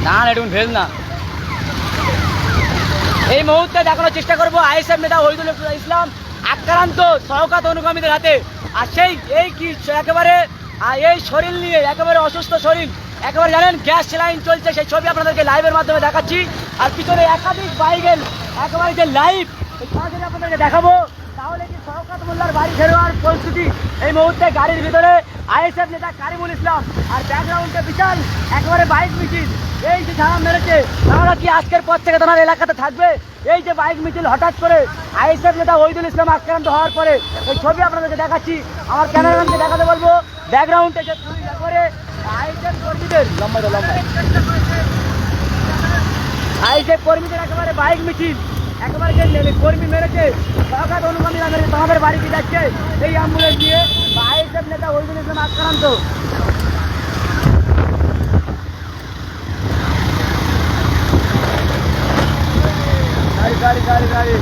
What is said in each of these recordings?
না এটুকুন ভেজ না। এই মুহূর্তে দেখানোর চেষ্টা করবো আইএসএফ নেতা ওহিদুল ইসলাম আক্রান্ত শওকত অনুগামীদের হাতে। আর সেই এই কি একেবারে এই শরীর নিয়ে একেবারে অসুস্থ শরীর, একেবারে জানেন গ্যাস স্যালাইন চলছে, সেই ছবি আপনাদেরকে লাইভের মাধ্যমে দেখাচ্ছি। আর পিছনে একাধিক বাইকের একেবারে যে লাইভ সরাসরি আপনাদেরকে দেখাবো। তাহলে কি শওকত মোল্লার বাড়ি ফেরোয়ার পরিস্থিতি এই মুহূর্তে গাড়ির ভিতরে আইএসএফ নেতা কারিমুল ইসলাম, আর ব্যাকগ্রাউন্ডে বিশাল একেবারে বাইক মিছিল। এই যে ঝাড়া মেরেছে, তাহলে কি আজকের পর থেকে তোমার এলাকাতে থাকবে এই যে বাইক মিছিল? হঠাৎ করে আইএসএফ নেতা ওহিদুল ইসলাম আক্রান্ত হওয়ার পরে এই ছবি আপনাদেরকে দেখাচ্ছি। আমার ক্যামেরাম্যানকে দেখাতে বলবো ব্যাকগ্রাউন্ডে যে পুলিশ করে আইএসএফ কর্মীদের লম্বাই আইএসএফ কর্মীদের একেবারে বাইক মিছিল, একেবারে যে কর্মী মেরেছে শওকত অনুগামীরা মেরেছে তোমাদের বাড়ি কি যাচ্ছে এই অ্যাম্বুলেন্স নিয়ে। আইএসএফ নেতা ওহিদুল ইসলাম আক্রান্ত। গাড়ি গাড়ি গাড়ি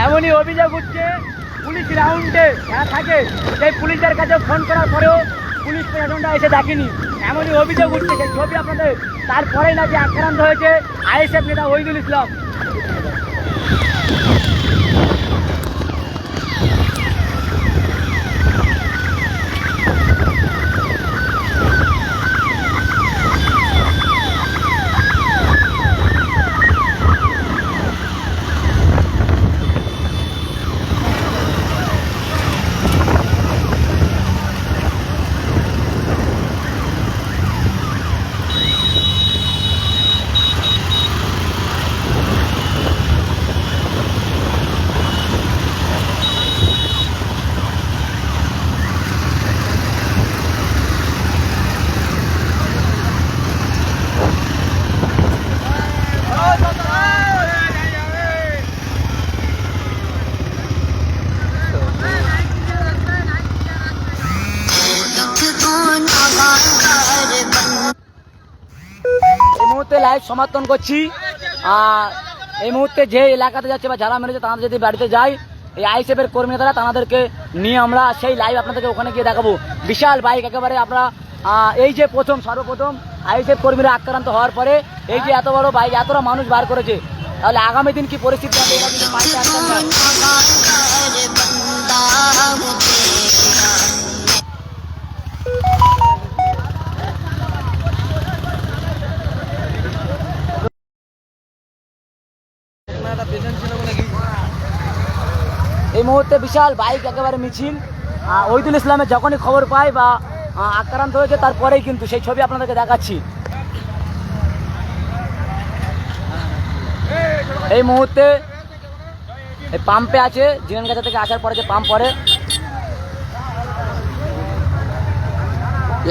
এমনই অভিযোগ উঠছে পুলিশ রাউন্ডে যারা থাকে সেই পুলিশের কাছে ফোন করার পরেও পুলিশ প্রশাসনটা এসে দেখেনি, এমনই অভিযোগ উঠছে। সেই ছবি আপনাদের তারপরেই নাকি আক্রান্ত হয়েছে আইএসএফ নেতা ওহিদুল ইসলাম। এই মুহূর্তে লাইভ সমর্থন করছি। এই মুহূর্তে যে এলাকাতে যাচ্ছে বা যারা মেরেছে তারা যদি বাড়িতে যায় এই আইএসএফের কর্মী তারা তাদেরকে নিয়ে আমরা সেই লাইভ আপনাদেরকে ওখানে গিয়ে দেখাবো। বিশাল বাইক একেবারে আপনারা এই যে সর্বপ্রথম আইএসএফ কর্মীরা আক্রান্ত হওয়ার পরে এই যে এত বড় বাইক এতটা মানুষ বার করেছে, তাহলে আগামী দিন কি পরিস্থিতি হবে এটা কিন্তু এই মুহূর্তে বিশাল বাইক একেবারে মিছিল। ওহিদুল ইসলামের যখনই খবর পায় বা আক্রান্ত হয়েছে তারপরেই কিন্তু সেই ছবি আপনাদেরকে দেখাচ্ছি। এই মুহূর্তে এই পাম্পে আছে, জিনানগাছা থেকে আসার পরে যে পাম্প পরে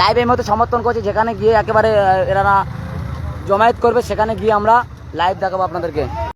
লাইভ এই মুহূর্তে সমর্থন করছে, যেখানে গিয়ে একেবারে এরা জমায়েত করবে সেখানে গিয়ে আমরা লাইভ দেখাবো আপনাদেরকে।